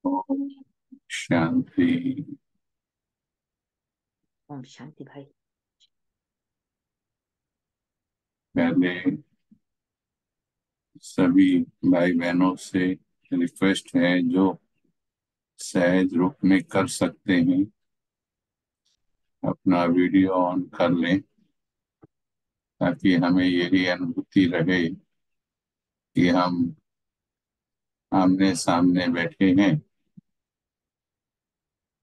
ओम शांति। ओम शांति भाई। पहले सभी भाई बहनों से रिक्वेस्ट है, जो सहज रूप में कर सकते हैं अपना वीडियो ऑन कर लें, ताकि हमें यही अनुभूति रहे कि हम आमने सामने बैठे हैं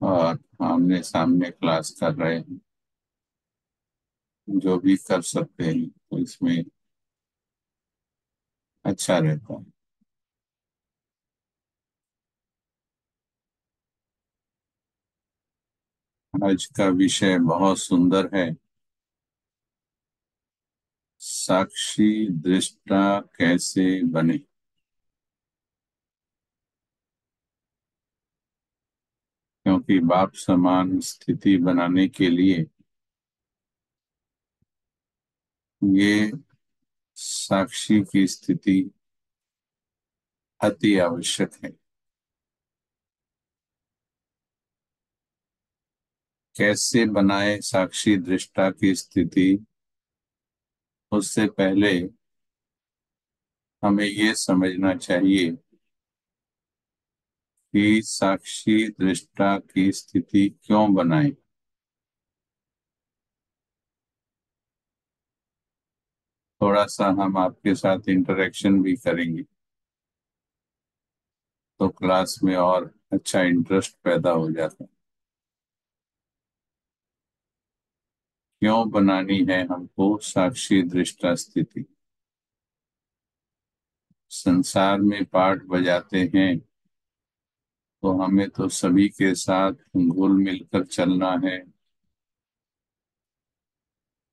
और आमने सामने क्लास कर रहे हैं। जो भी कर सकते हैं तो इसमें अच्छा रहता है। आज का विषय बहुत सुंदर है। साक्षी दृष्टा कैसे बने। क्योंकि बाप समान स्थिति बनाने के लिए ये साक्षी की स्थिति अति आवश्यक है। कैसे बनाए साक्षी दृष्टा की स्थिति, उससे पहले हमें ये समझना चाहिए कि साक्षी दृष्टा की स्थिति क्यों बनाए। थोड़ा सा हम आपके साथ इंटरेक्शन भी करेंगे तो क्लास में और अच्छा इंटरेस्ट पैदा हो जाता है। क्यों बनानी है हमको साक्षी दृष्टा स्थिति। संसार में पाठ बजाते हैं तो हमें तो सभी के साथ घुल मिलकर चलना है,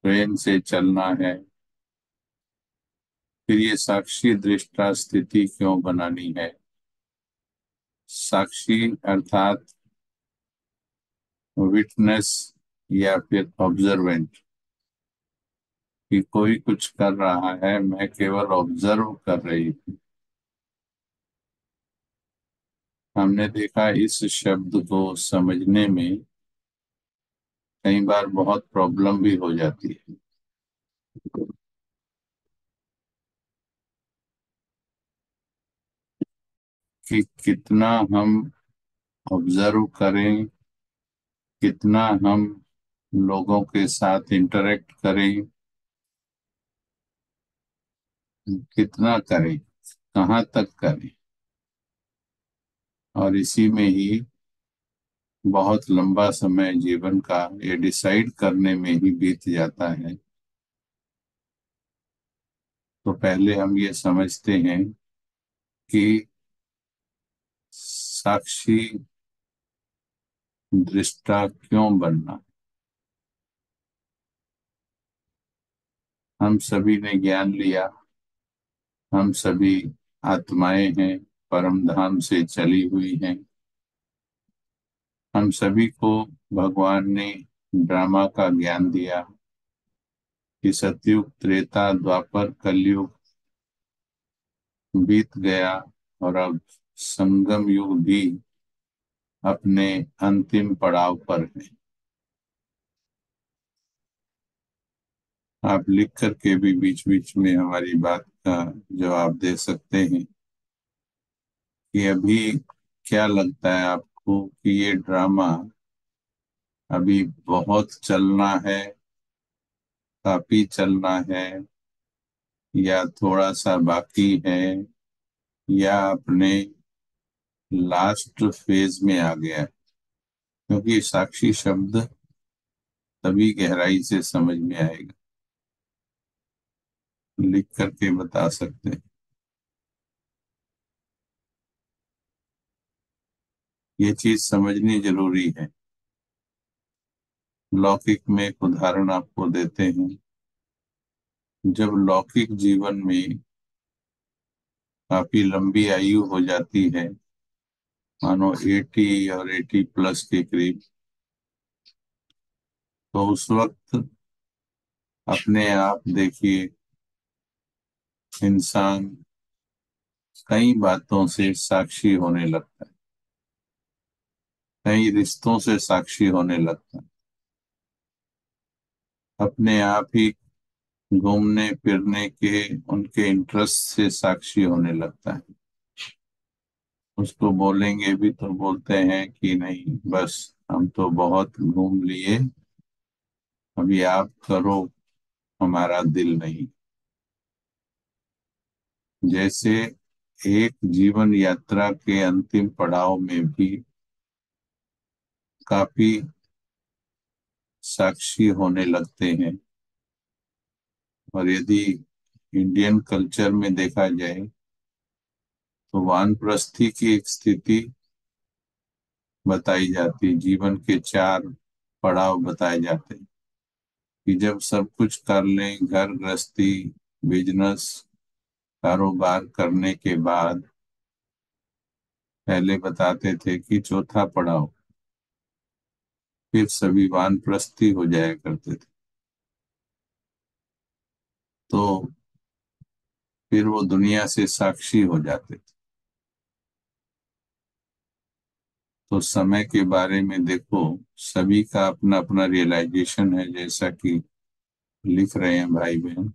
प्रेम से चलना है। फिर ये साक्षी दृष्टा स्थिति क्यों बनानी है। साक्षी अर्थात विटनेस या फिर ऑब्जर्वेंट, कि कोई कुछ कर रहा है, मैं केवल ऑब्जर्व कर रही हूँ। हमने देखा इस शब्द को समझने में कई बार बहुत प्रॉब्लम भी हो जाती है कि कितना हम ऑब्जर्व करें, कितना हम लोगों के साथ इंटरेक्ट करें, कितना करें, कहाँ तक करें। और इसी में ही बहुत लंबा समय जीवन का ये डिसाइड करने में ही बीत जाता है। तो पहले हम ये समझते हैं कि साक्षी दृष्टा क्यों बनना। हम सभी ने ज्ञान लिया, हम सभी आत्माएं हैं, परम धाम से चली हुई हैं। हम सभी को भगवान ने ड्रामा का ज्ञान दिया कि सतयुग त्रेता द्वापर कलयुग बीत गया और अब संगम युग भी अपने अंतिम पड़ाव पर है। आप लिख करके भी बीच बीच में हमारी बात का जवाब दे सकते हैं कि अभी क्या लगता है आपको कि ये ड्रामा अभी बहुत चलना है, काफी चलना है, या थोड़ा सा बाकी है, या अपने लास्ट फेज में आ गया है। क्योंकि साक्षी शब्द तभी गहराई से समझ में आएगा। लिख करके बता सकते हैं। ये चीज समझनी जरूरी है। लौकिक में एक उदाहरण आपको देते हैं। जब लौकिक जीवन में काफी लंबी आयु हो जाती है, मानो 80 और 80 प्लस के करीब, तो उस वक्त अपने आप देखिए इंसान कई बातों से साक्षी होने लगता है। कई रिश्तों से साक्षी होने लगता है, अपने आप ही घूमने फिरने के उनके इंटरेस्ट से साक्षी होने लगता है। उसको बोलेंगे भी तो बोलते हैं कि नहीं, बस हम तो बहुत घूम लिए, अभी आप करो, हमारा दिल नहीं। जैसे एक जीवन यात्रा के अंतिम पड़ाव में भी काफी साक्षी होने लगते हैं। और यदि इंडियन कल्चर में देखा जाए तो वानप्रस्थी की एक स्थिति बताई जाती, जीवन के चार पड़ाव बताए जाते हैं कि जब सब कुछ कर लें, घर गृहस्थी, बिजनेस, कारोबार करने के बाद पहले बताते थे कि चौथा पड़ाव, फिर सभी वानप्रस्थी हो जाया करते थे। तो फिर वो दुनिया से साक्षी हो जाते थे। तो समय के बारे में देखो, सभी का अपना अपना रियलाइजेशन है, जैसा कि लिख रहे हैं भाई बहन।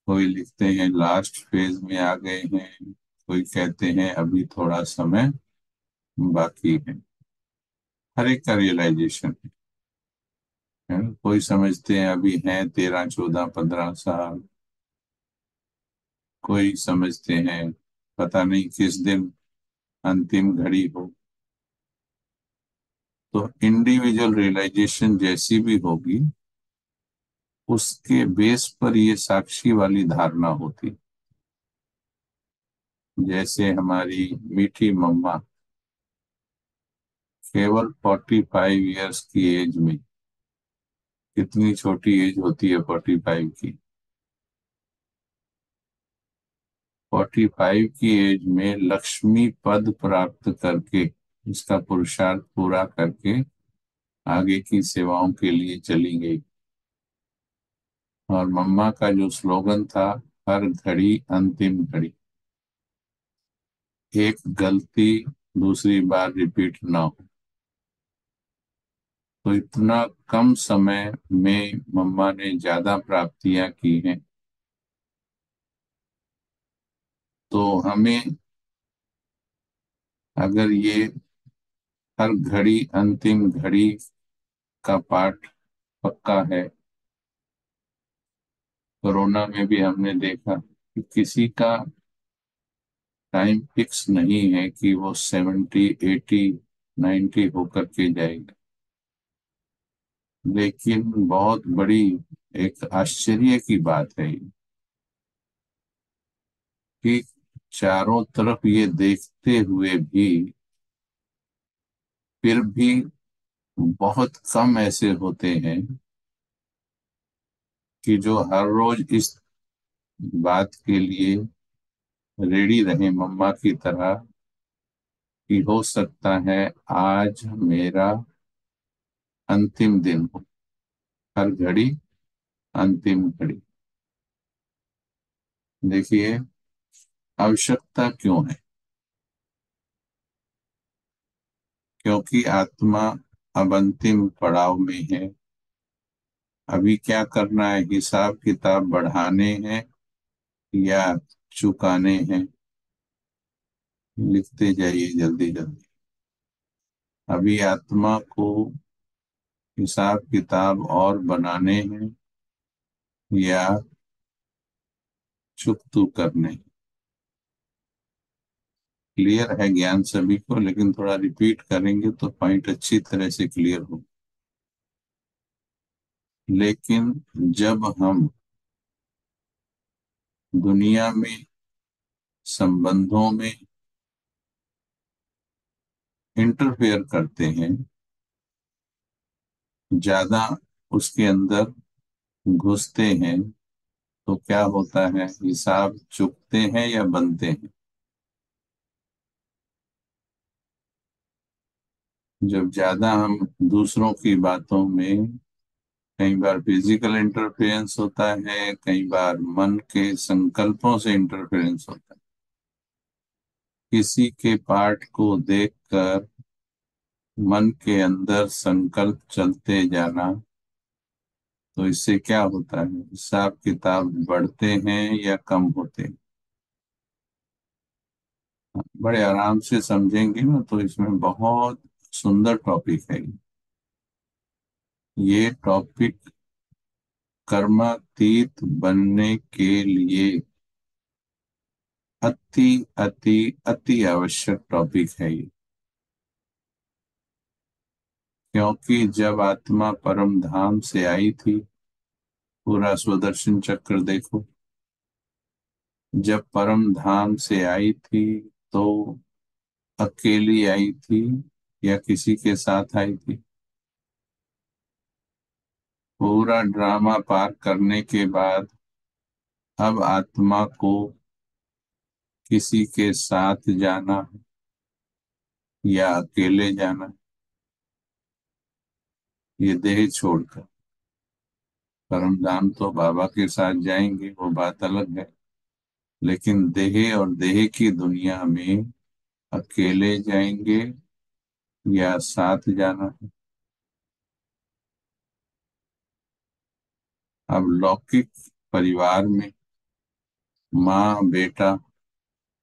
कोई लिखते हैं लास्ट फेज में आ गए हैं, कोई कहते हैं अभी थोड़ा समय बाकी है। हर एक का रियलाइजेशन है ना? कोई समझते हैं अभी हैं 13 14 15 साल, कोई समझते हैं पता नहीं किस दिन अंतिम घड़ी हो। तो इंडिविजुअल रियलाइजेशन जैसी भी होगी, उसके बेस पर ये साक्षी वाली धारणा होती। जैसे हमारी मीठी मम्मा केवल 45 इयर्स की एज में, कितनी छोटी एज होती है 45 की, 45 की एज में लक्ष्मी पद प्राप्त करके, इसका पुरुषार्थ पूरा करके आगे की सेवाओं के लिए चली गई। और मम्मा का जो स्लोगन था, हर घड़ी अंतिम घड़ी, एक गलती दूसरी बार रिपीट ना हो। तो इतना कम समय में मम्मा ने ज्यादा प्राप्तियां की हैं। तो हमें अगर ये हर घड़ी अंतिम घड़ी का पाठ पक्का है, कोरोना में भी हमने देखा कि किसी का टाइम फिक्स नहीं है कि वो 70 80 90 होकर के जाएगा। लेकिन बहुत बड़ी एक आश्चर्य की बात है कि चारों तरफ ये देखते हुए भी फिर भी बहुत कम ऐसे होते हैं कि जो हर रोज इस बात के लिए रेडी रहे मम्मा की तरह कि हो सकता है आज मेरा अंतिम दिन हो, हर घड़ी अंतिम घड़ी। देखिए, आवश्यकता क्यों है? क्योंकि आत्मा अब अंतिम पड़ाव में है। अभी क्या करना है? हिसाब किताब बढ़ाने हैं या चुकाने हैं? लिखते जाइए जल्दी जल्दी। अभी आत्मा को हिसाब किताब और बनाने हैं या चुकतू करने? क्लियर है ज्ञान सभी को, लेकिन थोड़ा रिपीट करेंगे तो पॉइंट अच्छी तरह से क्लियर हो। लेकिन जब हम दुनिया में संबंधों में इंटरफेयर करते हैं, ज्यादा उसके अंदर घुसते हैं, तो क्या होता है? हिसाब चुकते हैं या बनते हैं? जब ज्यादा हम दूसरों की बातों में, कई बार फिजिकल इंटरफेरेंस होता है, कई बार मन के संकल्पों से इंटरफेरेंस होता है। किसी के पार्ट को देखकर मन के अंदर संकल्प चलते जाना, तो इससे क्या होता है? हिसाब किताब बढ़ते हैं या कम होते हैं? बड़े आराम से समझेंगे ना तो इसमें बहुत सुंदर टॉपिक है। ये टॉपिक कर्मातीत बनने के लिए अति अति अति आवश्यक टॉपिक है ये। क्योंकि जब आत्मा परम धाम से आई थी, पूरा स्वदर्शन चक्र देखो, जब परम धाम से आई थी तो अकेली आई थी या किसी के साथ आई थी? पूरा ड्रामा पार करने के बाद अब आत्मा को किसी के साथ जाना है या अकेले जाना है? ये देह छोड़कर परम धाम तो बाबा के साथ जाएंगे, वो बात अलग है। लेकिन देह और देह की दुनिया में अकेले जाएंगे या साथ जाना है? अब लौकिक परिवार में माँ बेटा,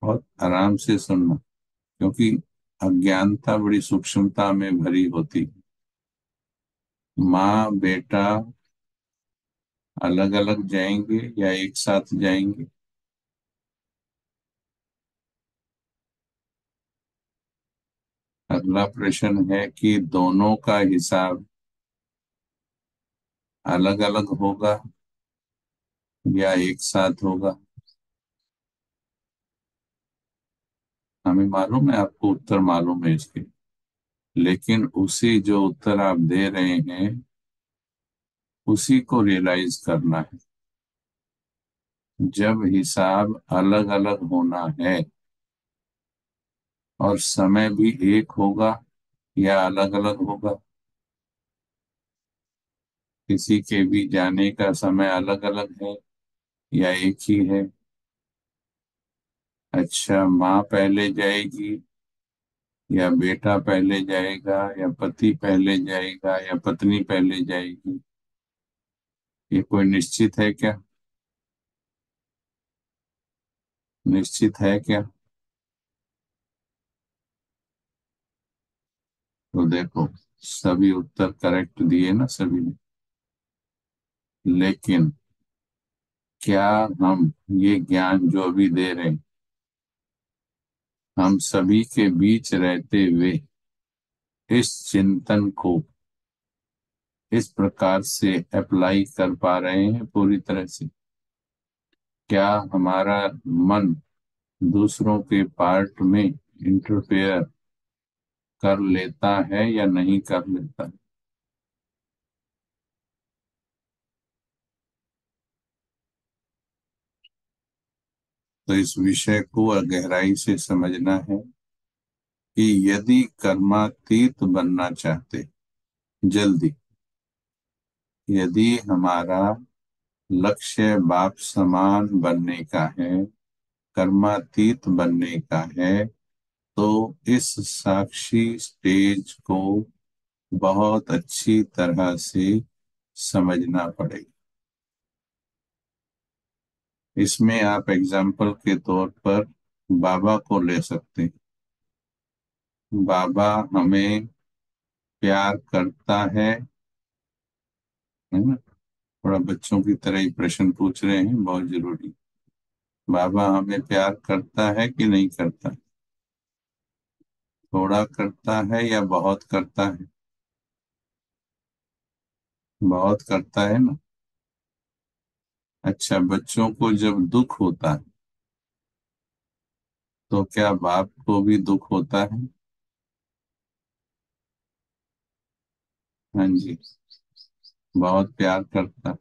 बहुत आराम से सुनना, क्योंकि अज्ञानता बड़ी सूक्ष्मता में भरी होती है। माँ बेटा अलग अलग जाएंगे या एक साथ जाएंगे? अगला प्रश्न है कि दोनों का हिसाब अलग अलग होगा या एक साथ होगा? हमें मालूम है, आपको उत्तर मालूम है इसके, लेकिन उसी जो उत्तर आप दे रहे हैं उसी को रियलाइज करना है। जब हिसाब अलग अलग होना है और समय भी एक होगा या अलग अलग होगा? किसी के भी जाने का समय अलग अलग है या एक ही है? अच्छा, माँ पहले जाएगी या बेटा पहले जाएगा या पति पहले जाएगा या पत्नी पहले जाएगी? ये कोई निश्चित है क्या? निश्चित है क्या? तो देखो, सभी उत्तर करेक्ट दिए ना सभी ने, लेकिन क्या हम ये ज्ञान जो अभी दे रहे हैं, हम सभी के बीच रहते हुए इस चिंतन को इस प्रकार से अप्लाई कर पा रहे हैं पूरी तरह से? क्या हमारा मन दूसरों के पार्ट में इंटरफेयर कर लेता है या नहीं कर लेता है? तो इस विषय को गहराई से समझना है कि यदि कर्मातीत बनना चाहते, जल्दी, यदि हमारा लक्ष्य बाप समान बनने का है, कर्मातीत बनने का है, तो इस साक्षी स्टेज को बहुत अच्छी तरह से समझना पड़ेगा। इसमें आप एग्जाम्पल के तौर पर बाबा को ले सकते हैं। बाबा हमें प्यार करता है ना? थोड़ा बच्चों की तरह ही प्रश्न पूछ रहे हैं, बहुत जरूरी। बाबा हमें प्यार करता है कि नहीं करता? थोड़ा करता है या बहुत करता है? बहुत करता है ना? अच्छा, बच्चों को जब दुख होता है तो क्या बाप को भी दुख होता है? हाँ जी, बहुत प्यार करता है।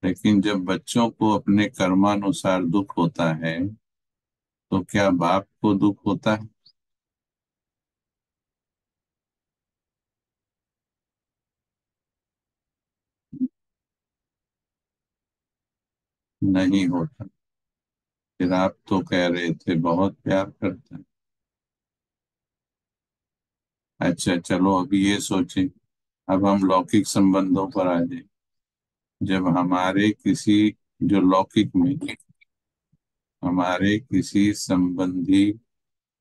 लेकिन जब बच्चों को अपने कर्मानुसार दुख होता है तो क्या बाप को दुख होता है? नहीं होता। फिर आप तो कह रहे थे बहुत प्यार करता है। अच्छा चलो अभी ये सोचें। अब हम लौकिक संबंधों पर आ जाए। जब हमारे किसी, जो लौकिक में, हमारे किसी संबंधी,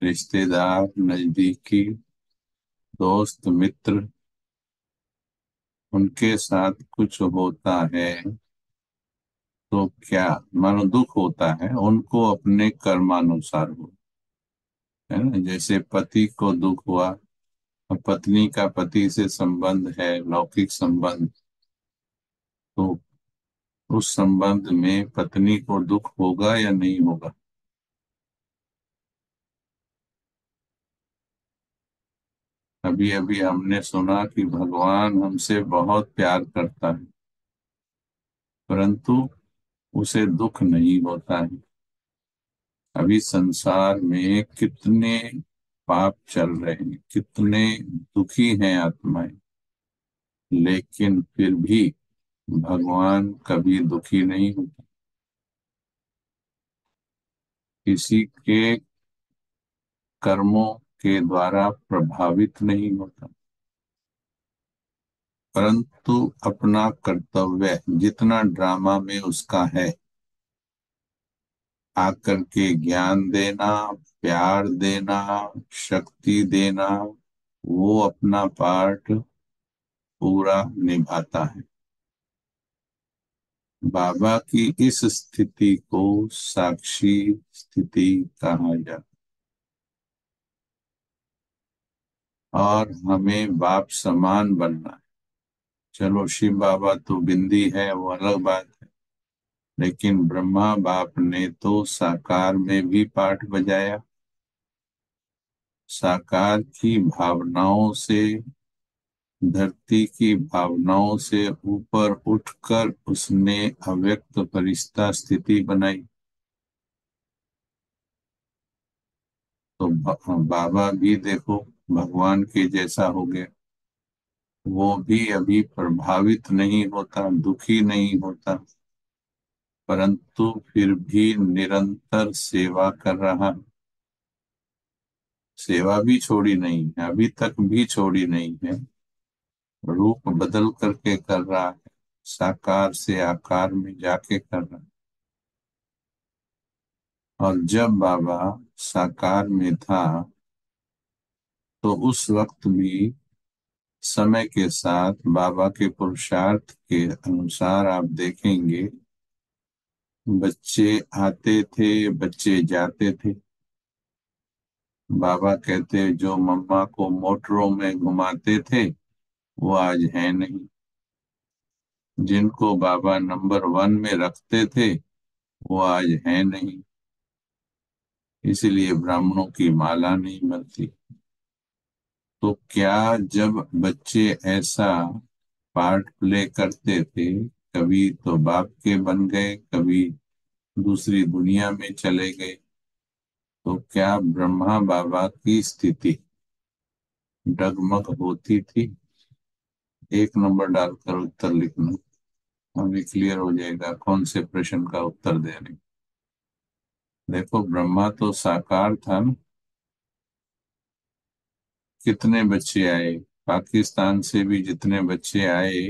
रिश्तेदार, नजदीकी दोस्त, मित्र, उनके साथ कुछ होता है, तो क्या, मानो दुख होता है, उनको अपने कर्मानुसार हो, है ना। जैसे पति को दुख हुआ, अब पत्नी का पति से संबंध है, लौकिक संबंध, तो उस संबंध में पत्नी को दुख होगा या नहीं होगा। अभी अभी हमने सुना कि भगवान हमसे बहुत प्यार करता है, परंतु उसे दुख नहीं होता है। अभी संसार में कितने पाप चल रहे हैं, कितने दुखी हैं आत्माएं, लेकिन फिर भी भगवान कभी दुखी नहीं होता, किसी के कर्मों के द्वारा प्रभावित नहीं होता, परंतु अपना कर्तव्य जितना ड्रामा में उसका है, आकर के ज्ञान देना, प्यार देना, शक्ति देना, वो अपना पार्ट पूरा निभाता है। बाबा की इस स्थिति को साक्षी स्थिति कहा जाता है, और हमें बाप समान बनना है। चलो शिव बाबा तो बिंदी है, वो अलग बात है, लेकिन ब्रह्मा बाप ने तो साकार में भी पाठ बजाया। साकार की भावनाओं से, धरती की भावनाओं से ऊपर उठकर उसने अव्यक्त फरिश्ता स्थिति बनाई। तो बाबा भी देखो भगवान के जैसा हो गया। वो भी अभी प्रभावित नहीं होता, दुखी नहीं होता, परंतु फिर भी निरंतर सेवा कर रहा है। सेवा भी छोड़ी नहीं है, अभी तक भी छोड़ी नहीं है। रूप बदल करके कर रहा है, साकार से आकार में जाके कर रहा है। और जब बाबा साकार में था, तो उस वक्त भी समय के साथ बाबा के पुरुषार्थ के अनुसार आप देखेंगे, बच्चे आते थे, बच्चे जाते थे। बाबा कहते जो मम्मा को मोटरों में घुमाते थे, वो आज है नहीं। जिनको बाबा नंबर 1 में रखते थे, वो आज है नहीं। इसलिए ब्राह्मणों की माला नहीं बनती। तो क्या जब बच्चे ऐसा पार्ट प्ले करते थे, कभी तो बाप के बन गए, कभी दूसरी दुनिया में चले गए, तो क्या ब्रह्मा बाबा की स्थिति डगमग होती थी। 1 नंबर डालकर उत्तर लिखना, अभी क्लियर हो जाएगा कौन से प्रश्न का उत्तर दे रहे। देखो ब्रह्मा तो साकार था ना। कितने बच्चे आए, पाकिस्तान से भी जितने बच्चे आए,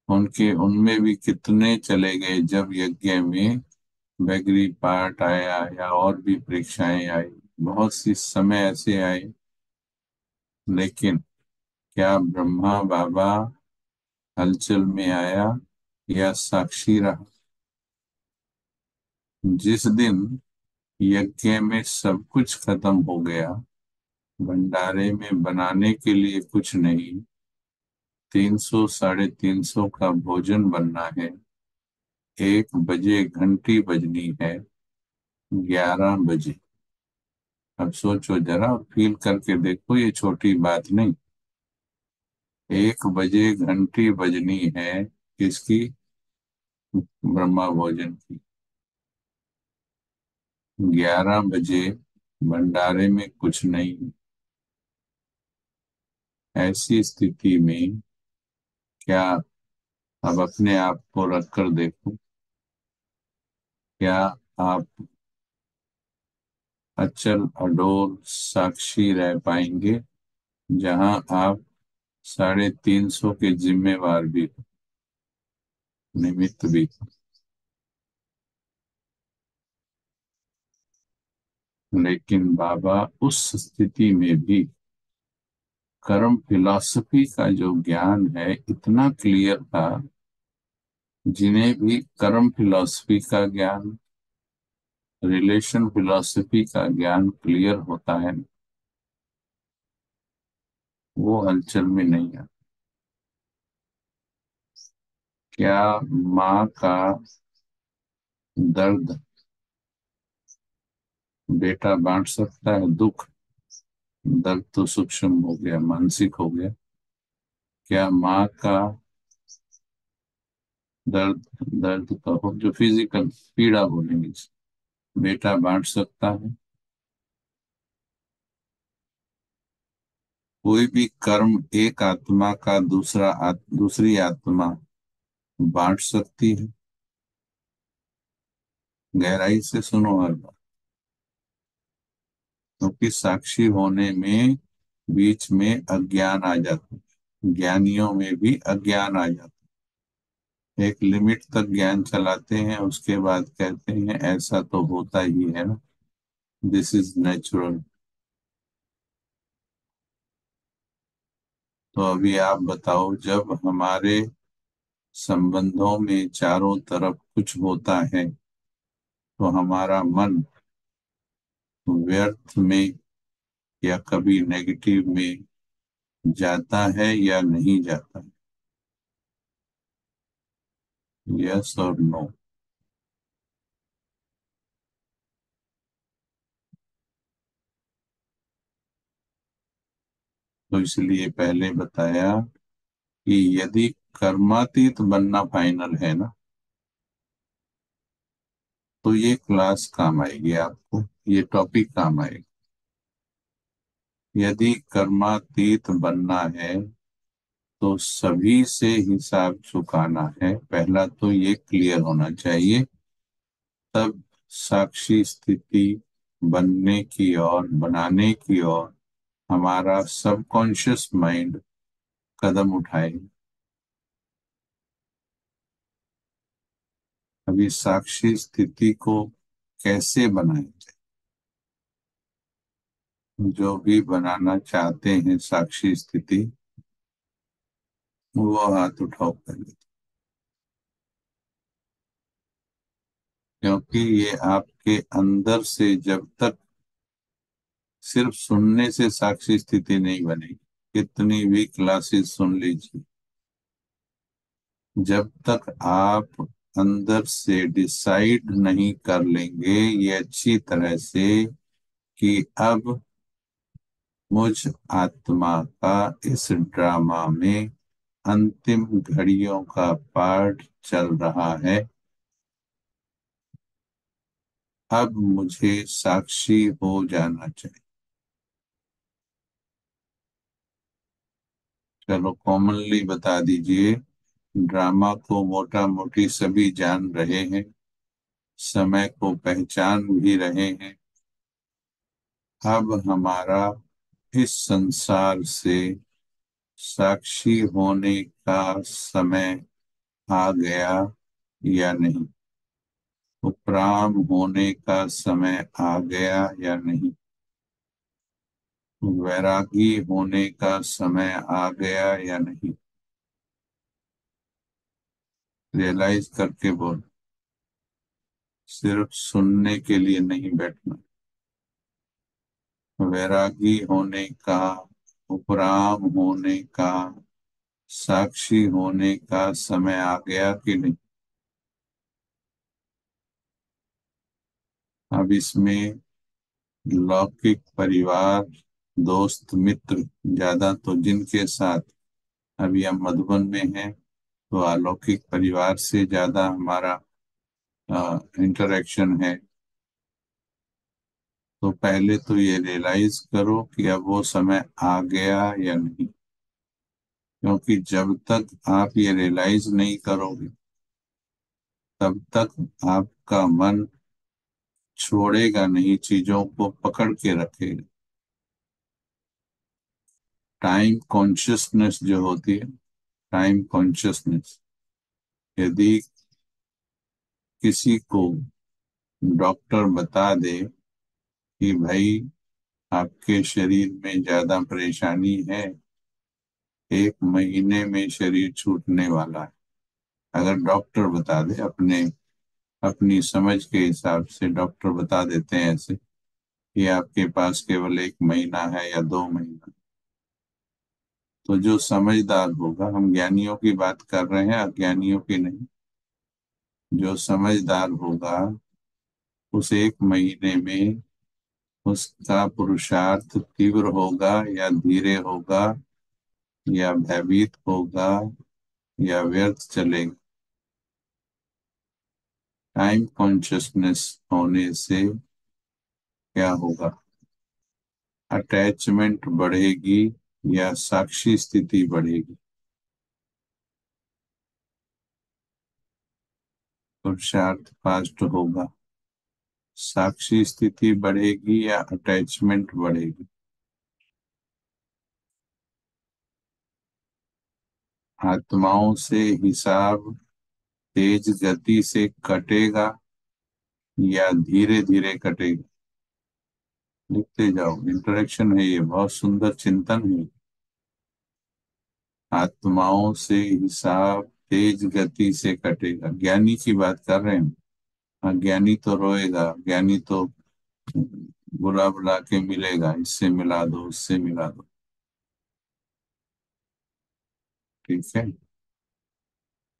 उनके उनमें भी कितने चले गए जब यज्ञ में बैगरी पाठ आया या और भी परीक्षाएं आई। बहुत सी समय ऐसे आए, लेकिन क्या ब्रह्मा बाबा हलचल में आया या साक्षी रहा। जिस दिन यज्ञ में सब कुछ खत्म हो गया, भंडारे में बनाने के लिए कुछ नहीं, 300 350 का भोजन बनना है, 1 बजे घंटी बजनी है, 11 बजे। अब सोचो जरा, फील करके देखो, ये छोटी बात नहीं। 1 बजे घंटी बजनी है, किसकी, ब्रह्मा भोजन की। 11 बजे भंडारे में कुछ नहीं। ऐसी स्थिति में क्या, अब अपने आप को रख कर देखो, क्या आप अचल अडोल साक्षी रह पाएंगे। जहां आप 350 के जिम्मेवार भी हो, निमित्त भी हो। लेकिन बाबा उस स्थिति में भी कर्म फिलॉसफी का जो ज्ञान है इतना क्लियर था, जिन्हें भी कर्म फिलॉसफी का ज्ञान, रिलेशन फिलॉसफी का ज्ञान क्लियर होता है, वो हलचल में नहीं आता। क्या माँ का दर्द बेटा बांट सकता है? दुख, दर्द तो सूक्ष्म हो गया, मानसिक हो गया। क्या माँ का दर्द, दर्द कहो जो फिजिकल पीड़ा बोलेंगे, बेटा बांट सकता है? कोई भी कर्म एक आत्मा का दूसरी आत्मा बांट सकती है? गहराई से सुनो हर बात, क्योंकि साक्षी होने में बीच में अज्ञान आ जाता है, ज्ञानियों में भी अज्ञान आ जाता है। एक लिमिट तक ज्ञान चलाते हैं, उसके बाद कहते हैं ऐसा तो होता ही है ना, दिस इज नेचुरल। तो अभी आप बताओ, जब हमारे संबंधों में चारों तरफ कुछ होता है तो हमारा मन व्यर्थ में या कभी नेगेटिव में जाता है या नहीं जाता? यस और नो? तो इसलिए पहले बताया कि यदि कर्मातीत बनना फाइनल है ना, तो ये क्लास काम आएगी आपको, ये टॉपिक काम आएगा। यदि कर्मातीत बनना है तो सभी से हिसाब चुकाना है, पहला तो ये क्लियर होना चाहिए। तब साक्षी स्थिति बनने की और बनाने की ओर हमारा सबकॉन्शियस माइंड कदम उठाए। अभी साक्षी स्थिति को कैसे बनाएं? जो भी बनाना चाहते हैं साक्षी स्थिति, वो हाथ उठाओ पहले। क्योंकि ये आपके अंदर से जब तक सिर्फ सुनने से साक्षी स्थिति नहीं बनेगी, कितनी भी क्लासेस सुन लीजिए, जब तक आप अंदर से डिसाइड नहीं कर लेंगे ये अच्छी तरह से कि अब मुझ आत्मा का इस ड्रामा में अंतिम घड़ियों का पार्ट चल रहा है, अब मुझे साक्षी हो जाना चाहिए। चलो कॉमनली बता दीजिए, ड्रामा को मोटा मोटी सभी जान रहे हैं, समय को पहचान भी रहे हैं। अब हमारा इस संसार से साक्षी होने का समय आ गया या नहीं? उपराम होने का समय आ गया या नहीं? वैरागी होने का समय आ गया या नहीं? रियलाइज करके बोल, सिर्फ सुनने के लिए नहीं बैठना। वैरागी होने का, उपराम होने का, साक्षी होने का समय आ गया कि नहीं? अब इसमें लौकिक परिवार, दोस्त मित्र, ज्यादा तो जिनके साथ अभी हम मधुबन में हैं, तो अलौकिक परिवार से ज्यादा हमारा इंटरेक्शन है। तो पहले तो ये रियलाइज करो कि अब वो समय आ गया या नहीं, क्योंकि जब तक आप ये रियलाइज नहीं करोगे तब तक आपका मन छोड़ेगा नहीं, चीजों को पकड़ के रखेगा। टाइम कॉन्शियसनेस जो होती है, टाइम कॉन्शियसनेस, यदि किसी को डॉक्टर बता दे कि भाई आपके शरीर में ज्यादा परेशानी है, 1 महीने में शरीर छूटने वाला है, अगर डॉक्टर बता दे, अपने अपनी समझ के हिसाब से डॉक्टर बता देते हैं ऐसे कि आपके पास केवल 1 महीना है या 2 महीना, तो जो समझदार होगा, हम ज्ञानियों की बात कर रहे हैं, अज्ञानियों की नहीं, जो समझदार होगा उस 1 महीने में उसका पुरुषार्थ तीव्र होगा या धीरे होगा, या भयभीत होगा या व्यर्थ चलेगा। टाइम कॉन्शियसनेस होने से क्या होगा? अटैचमेंट बढ़ेगी या साक्षी स्थिति बढ़ेगी? पुरुषार्थ फास्ट होगा। साक्षी स्थिति बढ़ेगी या अटैचमेंट बढ़ेगी? आत्माओं से हिसाब तेज गति से कटेगा या धीरे धीरे कटेगा? लिखते जाओ, इंटरेक्शन है ये, बहुत सुंदर चिंतन है। आत्माओं से हिसाब तेज गति से कटेगा, ज्ञानी की बात कर रहे हैं। हाँ, ज्ञानी तो रोएगा, ज्ञानी तो बुला बुला के मिलेगा, इससे मिला दो, उससे मिला दो। ठीक है,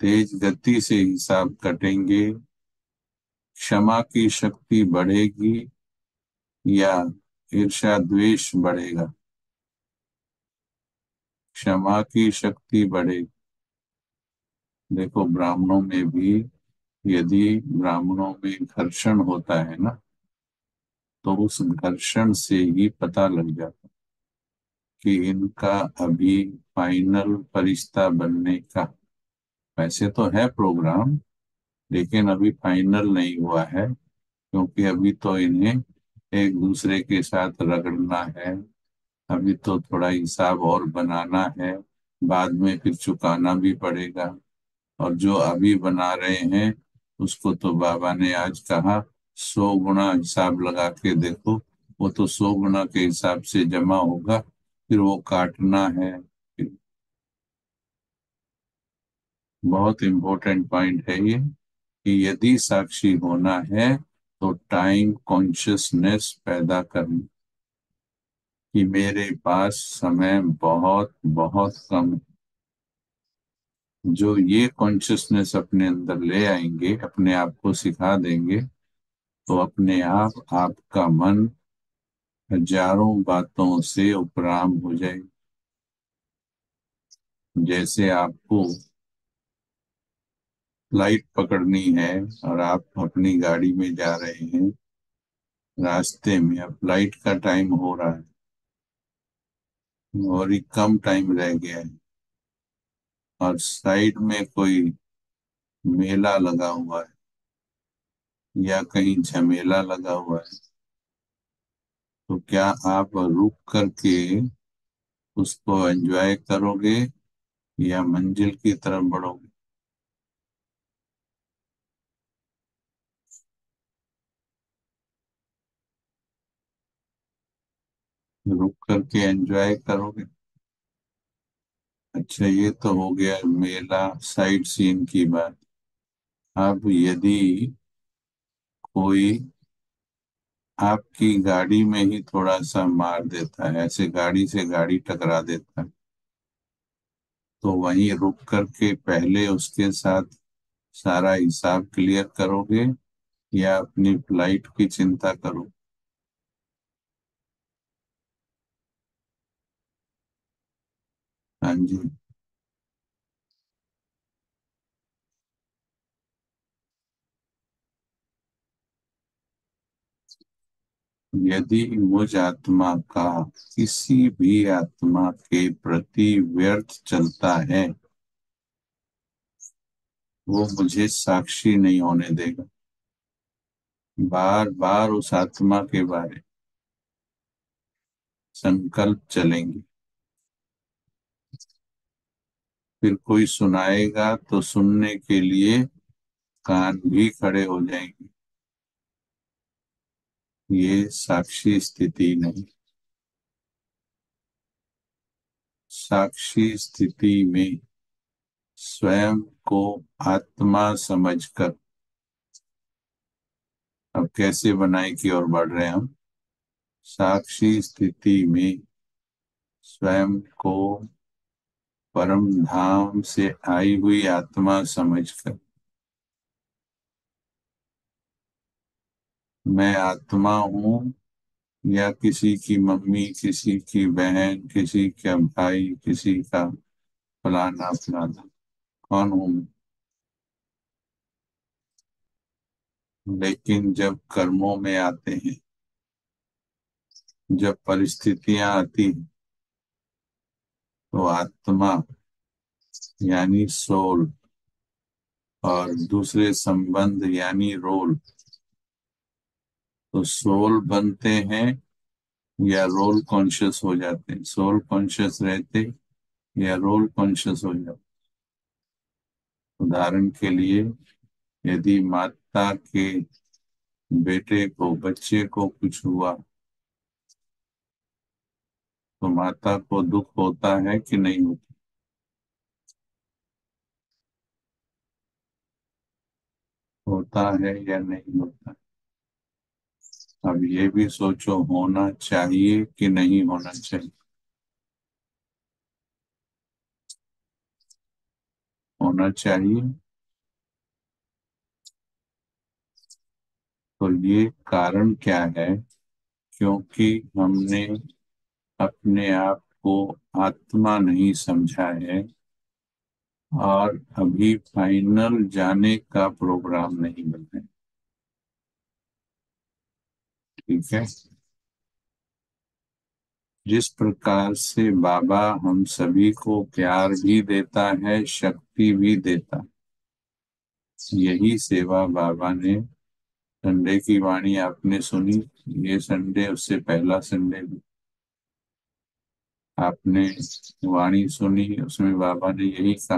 तेज गति से हिसाब कटेंगे, क्षमा की शक्ति बढ़ेगी या ईर्ष्या द्वेष बढ़ेगा? क्षमा की शक्ति बढ़ेगी। देखो, ब्राह्मणों में भी, यदि ब्राह्मणों में घर्षण होता है ना, तो उस घर्षण से ही पता लग जाता कि इनका अभी फाइनल फरिश्ता बनने का, वैसे तो है प्रोग्राम, लेकिन अभी फाइनल नहीं हुआ है, क्योंकि अभी तो इन्हें एक दूसरे के साथ रगड़ना है, अभी तो थोड़ा हिसाब और बनाना है, बाद में फिर चुकाना भी पड़ेगा। और जो अभी बना रहे हैं उसको तो बाबा ने आज कहा, 100 गुना हिसाब लगा के देखो, वो तो 100 गुना के हिसाब से जमा होगा, फिर वो काटना है। बहुत इंपॉर्टेंट पॉइंट है ये, कि यदि साक्षी होना है तो टाइम कॉन्शियसनेस पैदा करनी, कि मेरे पास समय बहुत बहुत कम है। जो ये कॉन्शियसनेस अपने अंदर ले आएंगे, अपने आप को सिखा देंगे, तो अपने आप आपका मन हजारों बातों से उपराम हो जाए। जैसे आपको फ्लाइट पकड़नी है और आप अपनी गाड़ी में जा रहे हैं, रास्ते में अब फ्लाइट का टाइम हो रहा है और ही कम टाइम रह गया है, और साइड में कोई मेला लगा हुआ है या कहीं झमेला लगा हुआ है, तो क्या आप रुक करके उसको एंजॉय करोगे या मंजिल की तरफ बढ़ोगे? रुक करके एंजॉय करोगे। अच्छा, ये तो हो गया मेला, साइट सीन की बात। अब यदि कोई आपकी गाड़ी में ही थोड़ा सा मार देता है, ऐसे गाड़ी से गाड़ी टकरा देता है, तो वहीं रुक करके पहले उसके साथ सारा हिसाब क्लियर करोगे या अपनी फ्लाइट की चिंता करो? हाँ जी। यदि मुझ आत्मा का किसी भी आत्मा के प्रति व्यर्थ चलता है, वो मुझे साक्षी नहीं होने देगा। बार बार उस आत्मा के बारे संकल्प चलेंगे, फिर कोई सुनाएगा तो सुनने के लिए कान भी खड़े हो जाएंगे। ये साक्षी स्थिति नहीं। साक्षी स्थिति में स्वयं को आत्मा समझकर, अब कैसे बनाए की ओर बढ़ रहे हैं हम। साक्षी स्थिति में स्वयं को परम धाम से आई हुई आत्मा समझकर, मैं आत्मा हूँ या किसी की मम्मी, किसी की बहन, किसी का भाई, किसी का फलाना फलाना, कौन हूँ मैं? लेकिन जब कर्मों में आते हैं, जब परिस्थितियां आती हैं, तो आत्मा यानी सोल और दूसरे संबंध यानी रोल, तो सोल बनते हैं या रोल कॉन्शियस हो जाते हैं। सोल कॉन्शियस रहते या रोल कॉन्शियस हो जाते। उदाहरण के लिए, यदि माता के बेटे को, बच्चे को कुछ हुआ, तो माता को दुख होता है कि नहीं होता? होता है या नहीं होता? अब ये भी सोचो, होना चाहिए कि नहीं होना चाहिए? होना चाहिए। तो ये कारण क्या है? क्योंकि हमने अपने आप को आत्मा नहीं समझा है और अभी फाइनल जाने का प्रोग्राम नहीं बना है। ठीक है। जिस प्रकार से बाबा हम सभी को प्यार भी देता है, शक्ति भी देता है, यही सेवा बाबा ने, संडे की वाणी आपने सुनी, ये संडे उससे पहला संडे भी आपने वाणी सुनी, उसमें बाबा ने यही कहा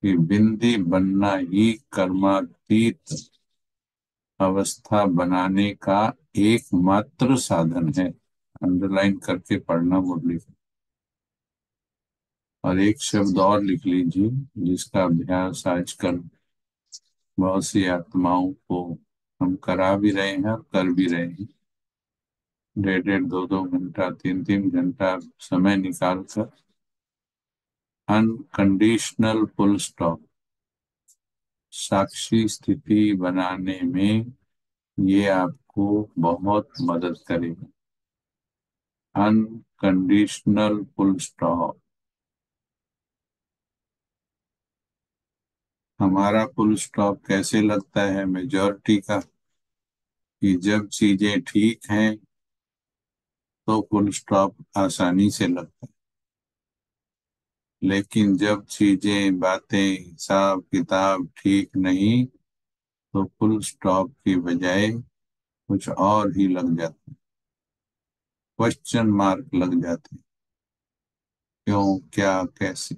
कि बिंदी बनना ही कर्मातीत अवस्था बनाने का एकमात्र साधन है। अंडरलाइन करके पढ़ना मुरली। और एक शब्द और लिख लीजिए, जिसका अभ्यास आजकल बहुत सी आत्माओं को हम करा भी रहे हैं और कर भी रहे हैं। 1.5 2 2 घंटा, 3 3 घंटा समय निकाल कर अनकंडीशनल फुल स्टॉप साक्षी स्थिति बनाने में ये आपको बहुत मदद करेगा। Unconditional full stop. हमारा फुल स्टॉप कैसे लगता है मेजॉरिटी का? कि जब चीजें ठीक हैं तो फुल स्टॉप आसानी से लगता है, लेकिन जब चीजें, बातें, हिसाब किताब ठीक नहीं, तो फुल स्टॉप की बजाय कुछ और ही लग जाता है। क्वेश्चन मार्क लग जाते हैं। क्यों, क्या, कैसे?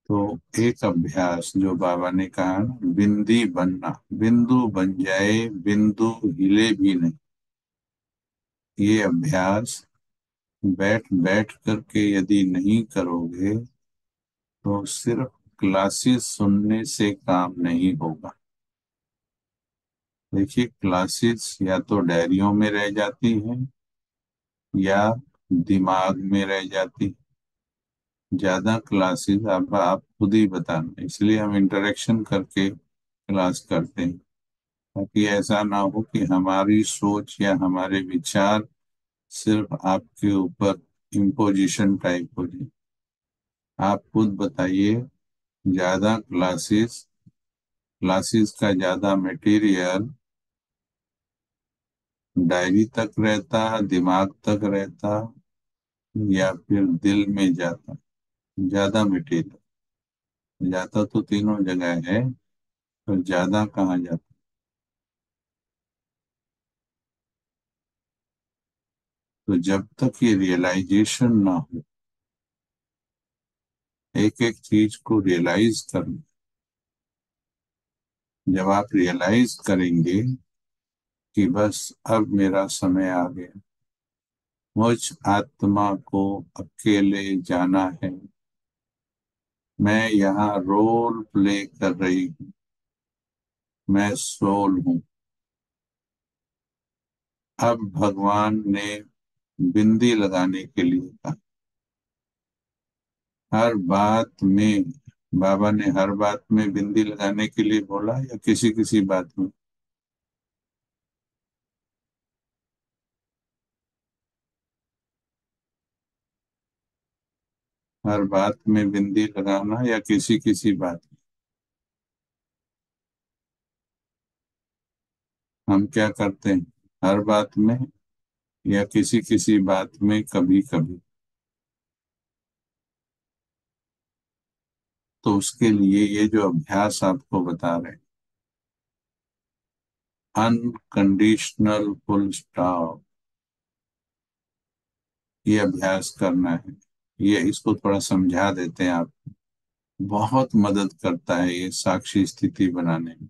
तो एक अभ्यास जो बाबा ने कहा ना, बिंदी बनना, बिंदु बन जाए, बिंदु हिले भी नहीं, ये अभ्यास बैठ बैठ करके यदि नहीं करोगे तो सिर्फ क्लासेस सुनने से काम नहीं होगा। देखिए, क्लासेस या तो डायरियों में रह जाती हैं या दिमाग में रह जाती। ज्यादा क्लासेस आप खुद ही बताना, इसलिए हम इंटरेक्शन करके क्लास करते हैं, ताकि ऐसा ना हो कि हमारी सोच या हमारे विचार सिर्फ आपके ऊपर इम्पोजिशन टाइप हो जाए। आप खुद बताइए, ज्यादा क्लासेस, क्लासेस का ज्यादा मटेरियल डायरी तक रहता, दिमाग तक रहता, या फिर दिल में जाता? ज्यादा मटेरियल जाता तो तीनों जगह है, तो ज्यादा कहाँ जाता? तो जब तक ये रियलाइजेशन ना हो, एक एक चीज को रियलाइज करना, जब आप रियलाइज करेंगे कि बस अब मेरा समय आ गया, मुझ आत्मा को अकेले जाना है, मैं यहाँ रोल प्ले कर रही हूँ, मैं सोल हूँ। अब भगवान ने बिंदी लगाने के लिए कहा। हर बात में बाबा ने हर बात में बिंदी लगाने के लिए बोला या किसी किसी बात में? हर बात में बिंदी लगाना या किसी किसी बात में? हम क्या करते हैं, हर बात में या किसी किसी बात में, कभी कभी? तो उसके लिए ये जो अभ्यास आपको बता रहे हैं, अनकंडीशनल फुल स्टॉप, ये अभ्यास करना है। ये इसको थोड़ा समझा देते हैं आप। बहुत मदद करता है ये साक्षी स्थिति बनाने में।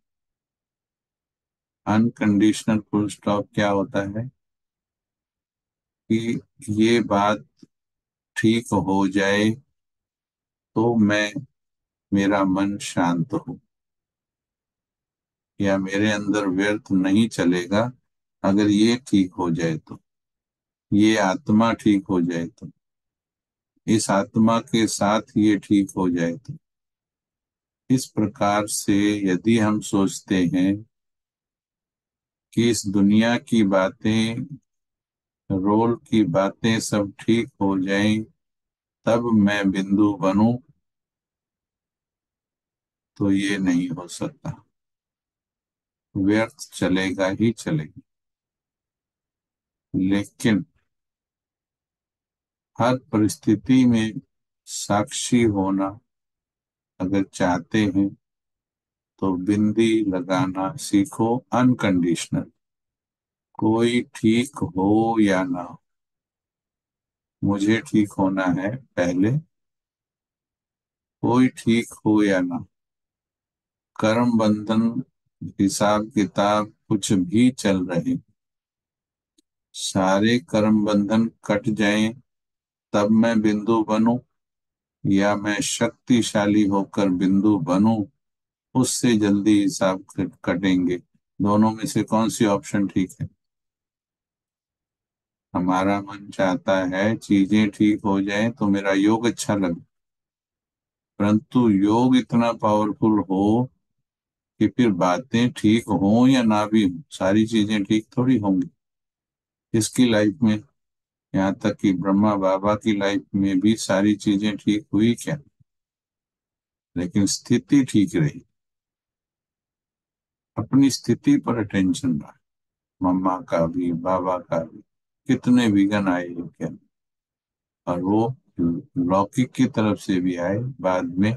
अनकंडीशनल फुल स्टॉप क्या होता है कि ये बात ठीक हो जाए तो मैं, मेरा मन शांत हो, या मेरे अंदर व्यर्थ नहीं चलेगा अगर ये ठीक हो जाए तो, ये आत्मा ठीक हो जाए तो, इस आत्मा के साथ ये ठीक हो जाए तो। इस प्रकार से यदि हम सोचते हैं कि इस दुनिया की बातें, रोल की बातें सब ठीक हो जाएं तब मैं बिंदु बनूं, तो ये नहीं हो सकता, व्यर्थ चलेगा ही चलेगा। लेकिन हर परिस्थिति में साक्षी होना अगर चाहते हैं तो बिंदी लगाना सीखो, अनकंडीशनल। कोई ठीक हो या ना हो, मुझे ठीक होना है पहले, कोई ठीक हो या ना। कर्म बंधन, हिसाब किताब कुछ भी चल रहे, सारे कर्म बंधन कट जाएं तब मैं बिंदु बनूं, या मैं शक्तिशाली होकर बिंदु बनूं, उससे जल्दी हिसाब कटेंगे। दोनों में से कौन सी ऑप्शन ठीक है? हमारा मन चाहता है चीजें ठीक हो जाएं तो मेरा योग अच्छा लगे, परंतु योग इतना पावरफुल हो कि फिर बातें ठीक हों या ना भी हों, सारी चीजें ठीक थोड़ी होंगी। इसकी लाइफ में, यहाँ तक कि ब्रह्मा बाबा की लाइफ में भी सारी चीजें ठीक हुई क्या? लेकिन स्थिति ठीक रही। अपनी स्थिति पर अटेंशन रहा, मम्मा का भी बाबा का भी। कितने विघन आए हैं क्या, और वो लौकिक की तरफ से भी आए, बाद में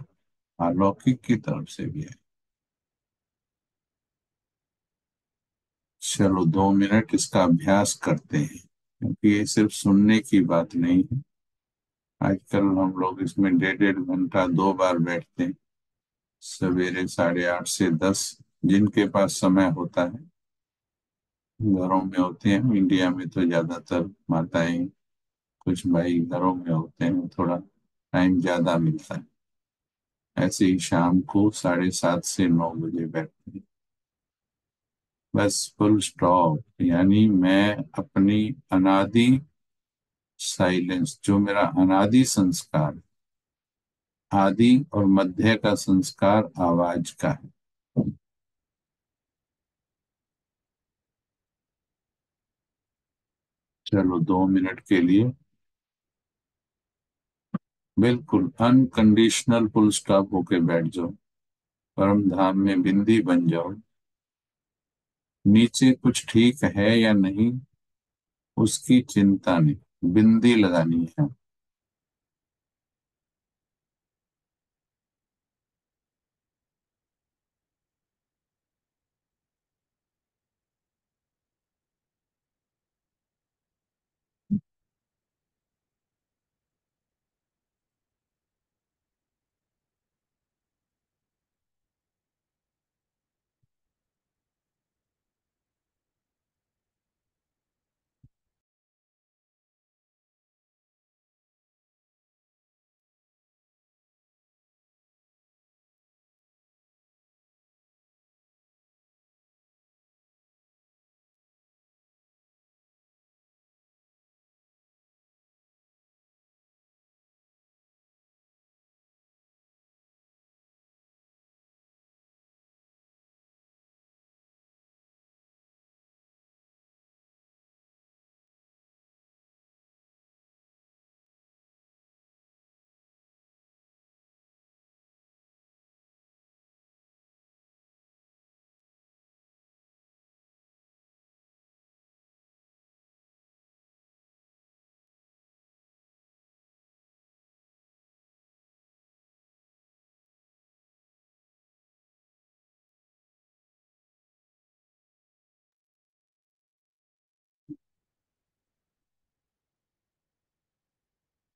अलौकिक की तरफ से भी आए। चलो 2 मिनट इसका अभ्यास करते हैं, क्योंकि ये सिर्फ सुनने की बात नहीं है। आजकल हम लोग इसमें डेढ़ डेढ़ घंटा 2 बार बैठते हैं, सवेरे 8:30 से 10, जिनके पास समय होता है। घरों में होते हैं, इंडिया में तो ज्यादातर माताएं, कुछ भाई घरों में होते हैं, थोड़ा टाइम ज्यादा मिलता है। ऐसे ही शाम को 7:30 से 9 बजे बैठते हैं। बस फुल स्टॉप, यानी मैं अपनी अनादि साइलेंस, जो मेरा अनादि संस्कार, आदि और मध्य का संस्कार आवाज का है। चलो 2 मिनट के लिए बिल्कुल अनकंडीशनल फुल स्टॉप होके बैठ जाओ, परम धाम में बिंदी बन जाओ। नीचे कुछ ठीक है या नहीं उसकी चिंता नहीं, बिंदी लगानी है।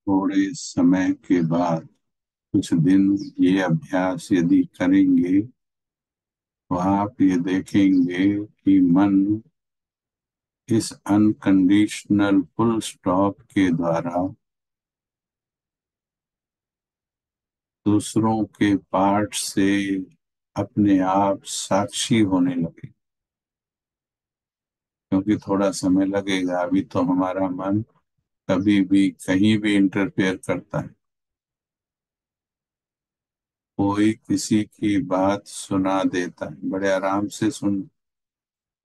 थोड़े समय के बाद, कुछ दिन ये अभ्यास यदि करेंगे, तो आप ये देखेंगे कि मन इस अनकंडीशनल फुल स्टॉप के द्वारा दूसरों के पार्ट से अपने आप साक्षी होने लगे। क्योंकि थोड़ा समय लगेगा, अभी तो हमारा मन कभी भी कहीं भी इंटरफेयर करता है। कोई किसी की बात सुना देता है, बड़े आराम से सुन।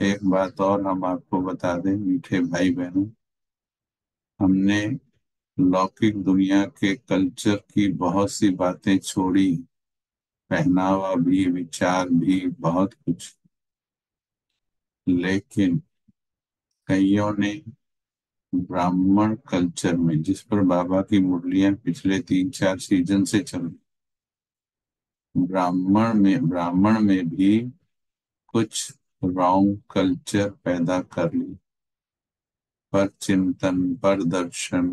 एक बात और हम आपको बता दें मीठे भाई बहनों, हमने लौकिक दुनिया के कल्चर की बहुत सी बातें छोड़ी, पहनावा भी, विचार भी, बहुत कुछ। लेकिन कईयों ने ब्राह्मण कल्चर में, जिस पर बाबा की मुरलियां पिछले 3-4 सीजन से चल रही, ब्राह्मण में भी कुछ रॉन्ग कल्चर पैदा कर ली। पर चिंतन, पर दर्शन,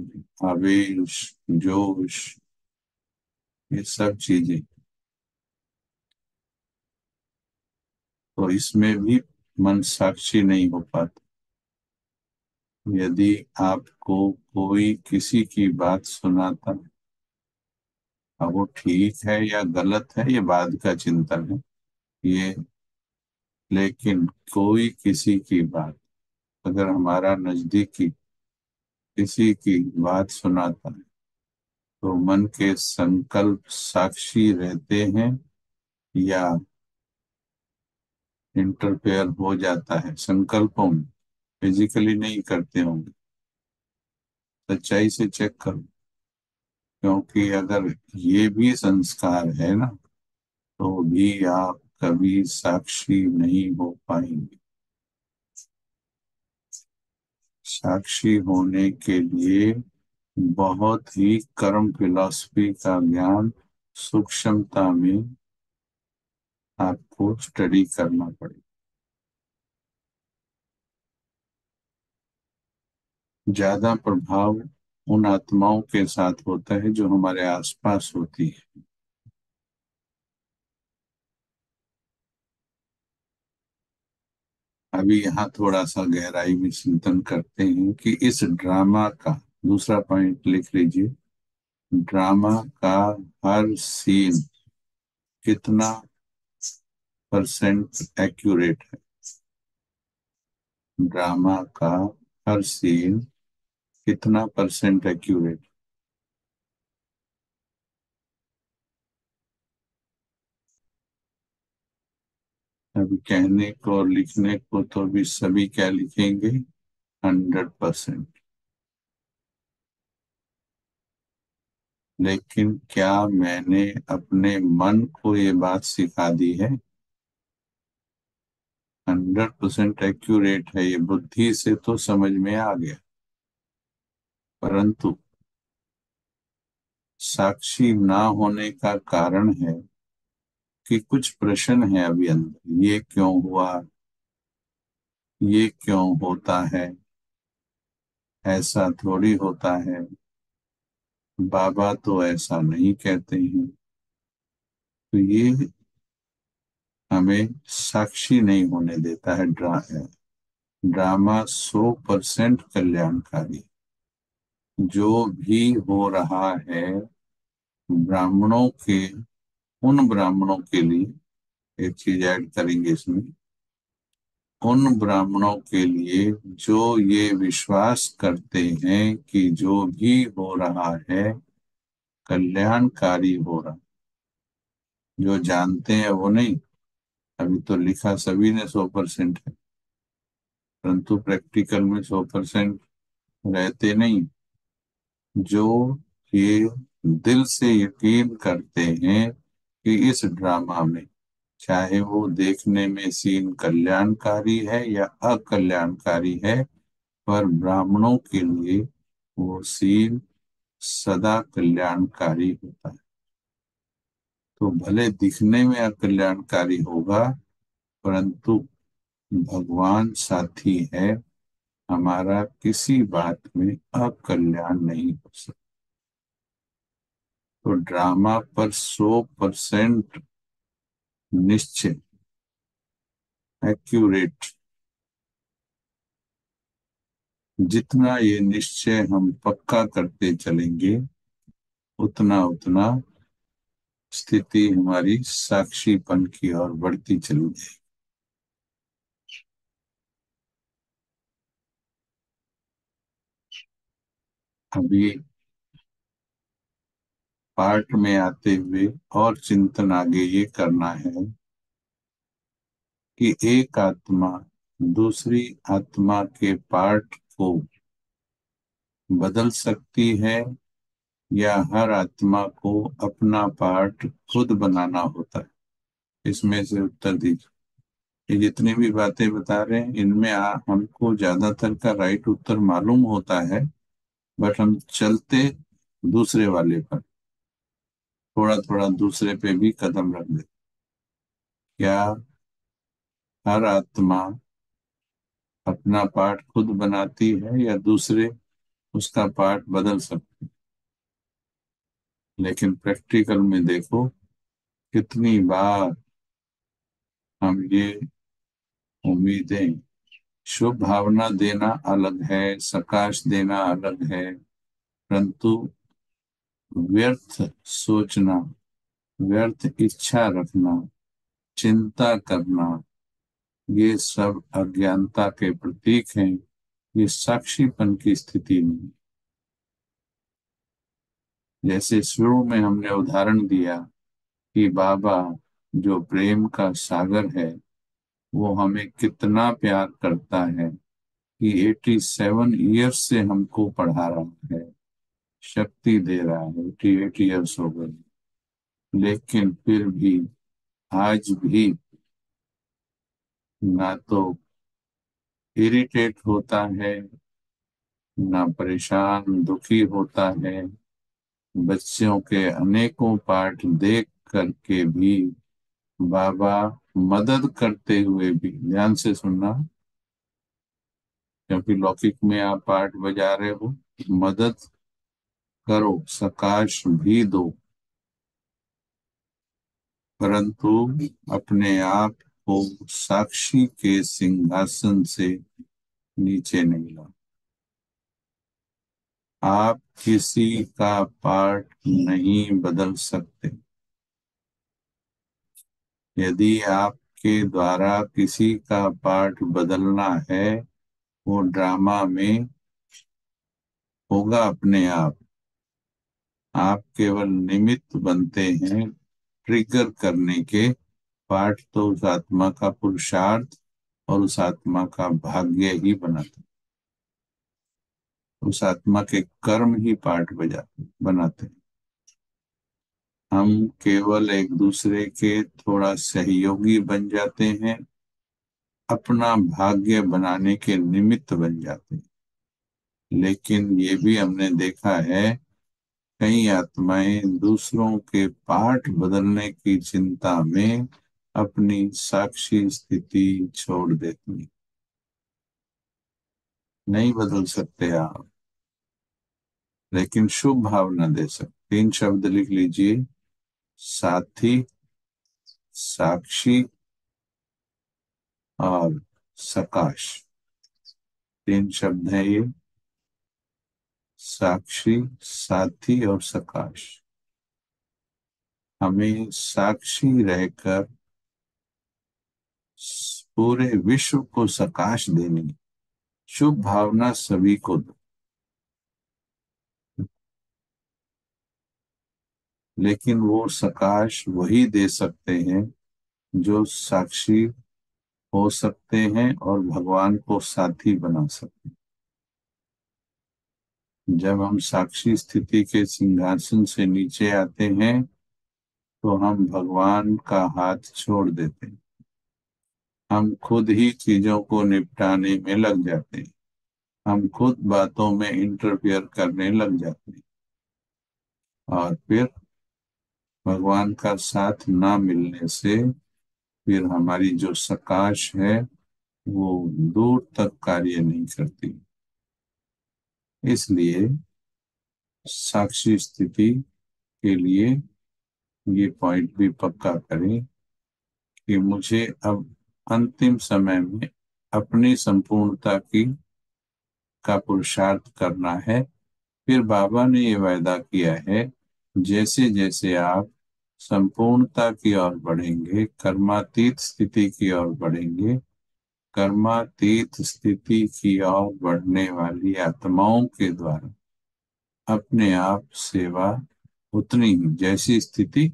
आवेश, जोश, ये सब चीजें, तो इसमें भी मन साक्षी नहीं हो पाता। यदि आपको कोई किसी की बात सुनाता, अब वो ठीक है या गलत है ये बाद का चिंतन है ये, लेकिन कोई किसी की बात अगर हमारा नजदीकी किसी की बात सुनाता है, तो मन के संकल्प साक्षी रहते हैं या इंटरफेयर हो जाता है संकल्पों में, फिजिकली नहीं करते होंगे। सच्चाई से चेक करो। क्योंकि अगर ये भी संस्कार है ना, तो भी आप कभी साक्षी नहीं हो पाएंगे। साक्षी होने के लिए बहुत ही कर्म फिलॉसफी का ज्ञान सूक्ष्मता में आपको स्टडी करना पड़ेगा। ज्यादा प्रभाव उन आत्माओं के साथ होता है जो हमारे आसपास होती है। अभी यहाँ थोड़ा सा गहराई में चिंतन करते हैं कि इस ड्रामा का दूसरा पॉइंट लिख लीजिए। ड्रामा का हर सीन कितना परसेंट एक्यूरेट है? ड्रामा का हर सीन कितना परसेंट एक्यूरेट? अभी कहने को और लिखने को तो भी सभी क्या लिखेंगे, 100%। लेकिन क्या मैंने अपने मन को ये बात सिखा दी है? 100% एक्यूरेट है, ये बुद्धि से तो समझ में आ गया, परंतु साक्षी ना होने का कारण है कि कुछ प्रश्न है अभी अंदर। ये क्यों हुआ, ये क्यों होता है, ऐसा थोड़ी होता है, बाबा तो ऐसा नहीं कहते हैं। तो ये हमें साक्षी नहीं होने देता है। ड्रामा 100% कल्याणकारी। जो भी हो रहा है ब्राह्मणों के, उन ब्राह्मणों के लिए एक चीज ऐड करेंगे इसमें, उन ब्राह्मणों के लिए जो ये विश्वास करते हैं कि जो भी हो रहा है कल्याणकारी हो रहा। जो जानते हैं वो नहीं, अभी तो लिखा सभी ने 100% है, परंतु प्रैक्टिकल में 100% रहते नहीं। जो ये दिल से यकीन करते हैं कि इस ड्रामा में, चाहे वो देखने में सीन कल्याणकारी है या अकल्याणकारी है, पर ब्राह्मणों के लिए वो सीन सदा कल्याणकारी होता है। तो भले दिखने में अकल्याणकारी होगा, परंतु भगवान साथी है, हमारा किसी बात में अकल्याण नहीं हो सकता। तो ड्रामा पर 100% निश्चय, एक्यूरेट, जितना ये निश्चय हम पक्का करते चलेंगे उतना उतना स्थिति हमारी साक्षीपन की ओर बढ़ती चली जाएगी। अभी पाठ में आते हुए और चिंतन आगे ये करना है कि एक आत्मा दूसरी आत्मा के पार्ट को बदल सकती है या हर आत्मा को अपना पार्ट खुद बनाना होता है। इसमें से उत्तर दीजिए। ये जितनी भी बातें बता रहे हैं इनमें हमको ज्यादातर का राइट उत्तर मालूम होता है, बट हम चलते दूसरे वाले पर, थोड़ा थोड़ा दूसरे पे भी कदम रख देते। क्या हर आत्मा अपना पार्ट खुद बनाती है या दूसरे उसका पार्ट बदल सकते हैं? लेकिन प्रैक्टिकल में देखो कितनी बार हम ये उम्मीदें, शुभ भावना देना अलग है, सकाश देना अलग है, परंतु व्यर्थ सोचना, व्यर्थ इच्छा रखना, चिंता करना, ये सब अज्ञानता के प्रतीक हैं। ये साक्षीपन की स्थिति नहीं। जैसे शुरू में हमने उदाहरण दिया कि बाबा जो प्रेम का सागर है वो हमें कितना प्यार करता है कि 87 ईयर्स से हमको पढ़ा रहा है, शक्ति दे रहा है, 88 ईयर्स हो गए, लेकिन फिर भी आज भी ना तो इरिटेट होता है, ना परेशान दुखी होता है। बच्चों के अनेकों पाठ देख करके भी बाबा मदद करते हुए भी, ध्यान से सुनना क्योंकि लौकिक में आप पाठ बजा रहे हो, मदद करो, सकाश भी दो, परंतु अपने आप को साक्षी के सिंहासन से नीचे नहीं ला। आप किसी का पार्ट नहीं बदल सकते। यदि आपके द्वारा किसी का पार्ट बदलना है वो ड्रामा में होगा अपने आप। आप केवल निमित्त बनते हैं ट्रिगर करने के। पार्ट तो उस आत्मा का पुरुषार्थ और उस आत्मा का भाग्य ही बनाता, उस आत्मा के कर्म ही पार्ट बजाते बनाते हैं। हम केवल एक दूसरे के थोड़ा सहयोगी बन जाते हैं, अपना भाग्य बनाने के निमित्त बन जाते हैं। लेकिन ये भी हमने देखा है कई आत्माएं दूसरों के पार्ट बदलने की चिंता में अपनी साक्षी स्थिति छोड़ देती हैं। नहीं बदल सकते आप, लेकिन शुभ भावना दे सकते। 3 शब्द लिख लीजिए, साथी, साक्षी और सकाश। 3 शब्द हैं ये, साक्षी, साथी और सकाश। हमें साक्षी रहकर पूरे विश्व को सकाश देनी, शुभ भावना सभी को दो। लेकिन वो सकाश वही दे सकते हैं जो साक्षी हो सकते हैं और भगवान को साथी बना सकते हैं। जब हम साक्षी स्थिति के सिंहासन से नीचे आते हैं तो हम भगवान का हाथ छोड़ देते हैं। हम खुद ही चीजों को निपटाने में लग जाते हैं। हम खुद बातों में इंटरफियर करने लग जाते हैं और फिर भगवान का साथ ना मिलने से फिर हमारी जो सकाश है वो दूर तक कार्य नहीं करती। इसलिए साक्षी स्थिति के लिए ये पॉइंट भी पक्का करें कि मुझे अब अंतिम समय में अपनी संपूर्णता की का पुरुषार्थ करना है। फिर बाबा ने ये वायदा किया है, जैसे जैसे आप संपूर्णता की ओर बढ़ेंगे, कर्मातीत स्थिति की ओर बढ़ेंगे, कर्मातीत स्थिति की ओर बढ़ने वाली आत्माओं के द्वारा अपने आप सेवा, उतनी ही जैसी स्थिति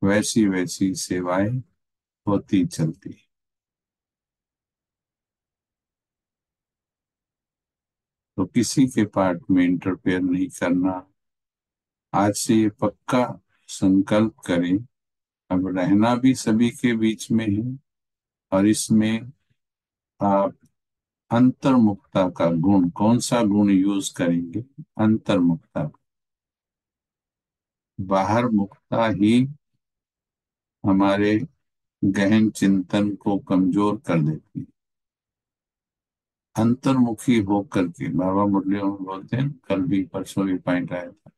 वैसी वैसी सेवाएं होती चलती। तो किसी के पार्ट में इंटरफेयर नहीं करना। आज से ये पक्का संकल्प करें, अब रहना भी सभी के बीच में है, और इसमें आप अंतर्मुखता का गुण, कौन सा गुण यूज करेंगे? अंतर्मुखता। बाहर मुखता ही हमारे गहन चिंतन को कमजोर कर देती है। अंतर्मुखी होकर के, बाबा मुरलियों में बोलते हैं, कल भी परसों भी पॉइंट आया था,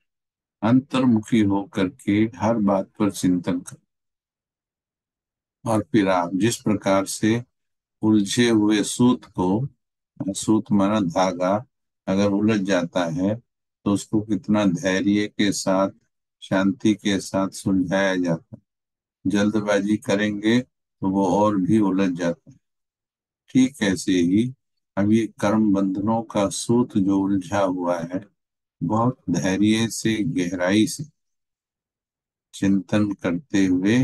अंतर्मुखी होकर के हर बात पर चिंतन कर, और फिर आप जिस प्रकार से उलझे हुए सूत को, सूत माना धागा, अगर उलझ जाता है तो उसको कितना धैर्य के साथ, शांति के साथ सुलझाया जाता है। जल्दबाजी करेंगे तो वो और भी उलझ जाता है। ठीक ऐसे ही अब ये कर्म बंधनों का सूत जो उलझा हुआ है, बहुत धैर्य से, गहराई से चिंतन करते हुए,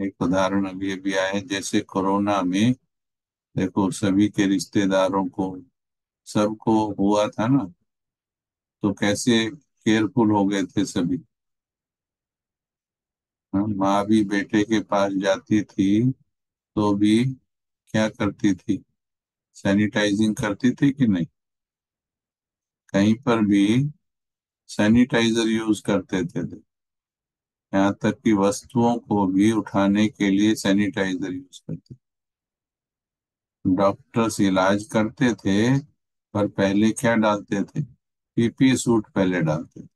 एक उदाहरण अभी अभी आया, जैसे कोरोना में देखो सभी के रिश्तेदारों को, सबको हुआ था ना, तो कैसे केयरफुल हो गए थे सभी। हाँ, माँ भी बेटे के पास जाती थी तो भी क्या करती थी? सैनिटाइजिंग करती थी कि नहीं? कहीं पर भी सैनिटाइजर यूज करते थे। यहाँ तक कि वस्तुओं को भी उठाने के लिए सैनिटाइजर यूज करते थे। डॉक्टर्स इलाज करते थे, पर पहले क्या डालते थे? पीपी सूट पहले डालते थे।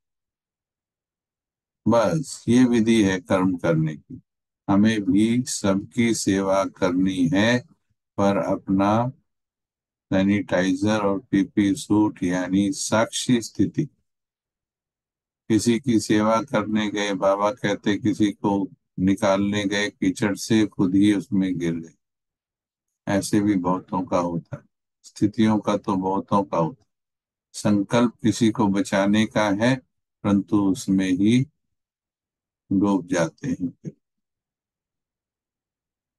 बस ये विधि है कर्म करने की। हमें भी सबकी सेवा करनी है, पर अपना सैनिटाइजर और पीपी सूट यानी साक्षी स्थिति। किसी की सेवा करने गए, बाबा कहते किसी को निकालने गए कीचड़ से, खुद ही उसमें गिर गए। ऐसे भी बहुतों का होता है। स्थितियों का तो बहुतों का होता है। संकल्प किसी को बचाने का है, परंतु उसमें ही डूब जाते हैं फिर।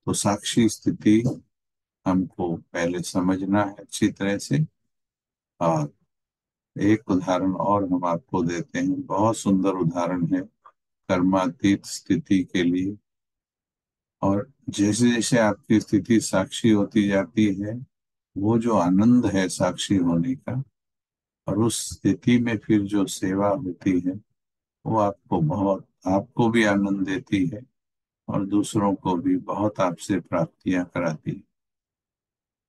तो साक्षी स्थिति हमको पहले समझना है अच्छी तरह से। और एक उदाहरण और हम आपको देते हैं, बहुत सुंदर उदाहरण है कर्मातीत स्थिति के लिए। और जैसे जैसे आपकी स्थिति साक्षी होती जाती है, वो जो आनंद है साक्षी होने का, और उस स्थिति में फिर जो सेवा होती है, वो आपको बहुत, आपको भी आनंद देती है और दूसरों को भी बहुत आपसे प्राप्तियां कराती है।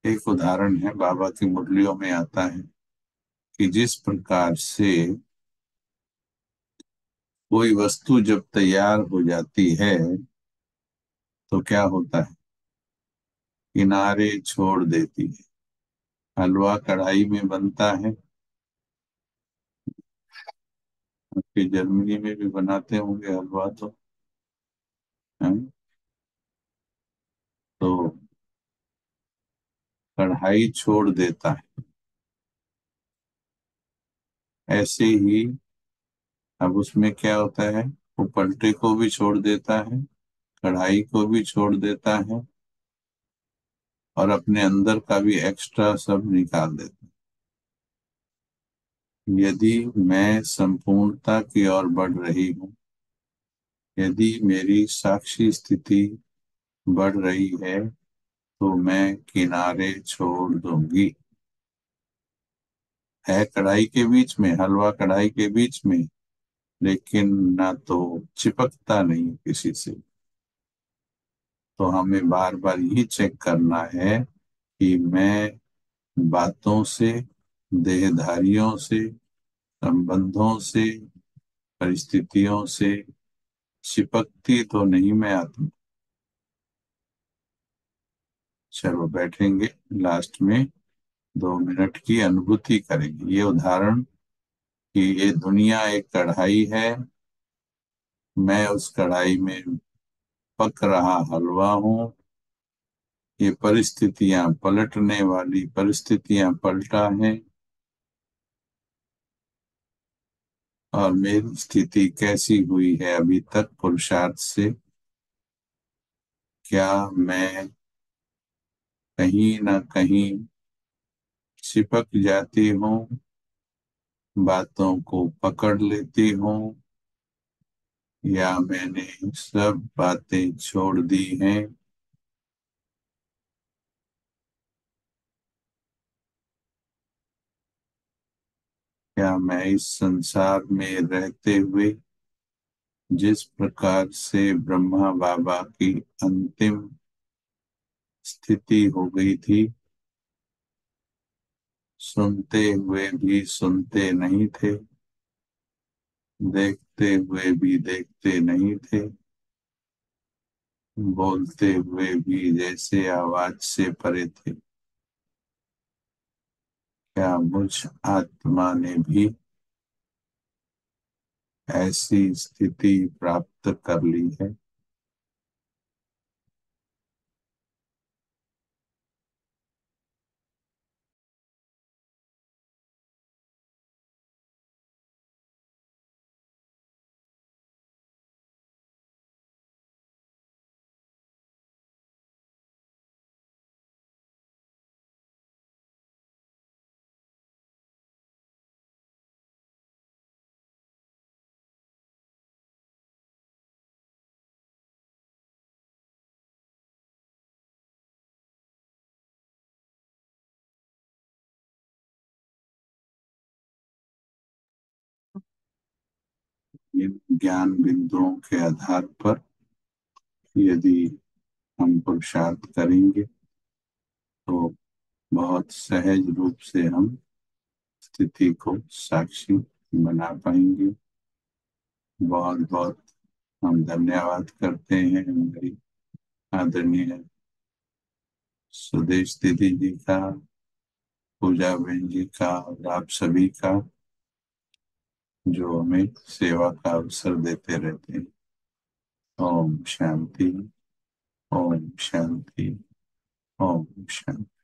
एक उदाहरण है, बाबा की मुरलियों में आता है कि जिस प्रकार से कोई वस्तु जब तैयार हो जाती है तो क्या होता है? किनारे छोड़ देती है। हलवा कढ़ाई में बनता है, आपके जर्मनी में भी बनाते होंगे हलवा तो, है? तो कढ़ाई छोड़ देता है। ऐसे ही अब उसमें क्या होता है, वो पलटे को भी छोड़ देता है, कढ़ाई को भी छोड़ देता है, और अपने अंदर का भी एक्स्ट्रा सब निकाल देता है। यदि मैं संपूर्णता की ओर बढ़ रही हूँ, यदि मेरी साक्षी स्थिति बढ़ रही है, तो मैं किनारे छोड़ दूंगी। है कढ़ाई के बीच में, हलवा कढ़ाई के बीच में, लेकिन ना तो चिपकता नहीं किसी से। तो हमें बार बार ये चेक करना है कि मैं बातों से, देहधारियों से, संबंधों से, परिस्थितियों से चिपकती तो नहीं मैं आत्मा। चलो बैठेंगे, लास्ट में 2 मिनट की अनुभूति करेंगे। ये उदाहरण कि ये दुनिया एक कढ़ाई है, मैं उस कढ़ाई में पक रहा हलवा हूँ। ये परिस्थितियां पलटने वाली परिस्थितियां पलटा है, और मेरी स्थिति कैसी हुई है अभी तक पुरुषार्थ से? क्या मैं कहीं ना कहीं चिपक जाती हूँ, बातों को पकड़ लेती हूँ, या मैंने सब बातें छोड़ दी हैं? क्या मैं इस संसार में रहते हुए जिस प्रकार से ब्रह्मा बाबा की अंतिम स्थिति हो गई थी, सुनते हुए भी सुनते नहीं थे, देखते हुए भी देखते नहीं थे, बोलते हुए भी जैसे आवाज से परे थे, क्या मुझ आत्मा ने भी ऐसी स्थिति प्राप्त कर ली है? इन ज्ञान बिंदुओं के आधार पर यदि हम पुरुषार्थ करेंगे तो बहुत सहज रूप से हम स्थिति को साक्षी बना पाएंगे। बहुत बहुत हम धन्यवाद करते हैं हमारी आदरणीय सुदेश दीदी जी का, पूजा बहन जी का, और आप सभी का, जो हमें सेवा का अवसर देते रहते हैं। ओम शांति। ओम शांति। ओम शांति।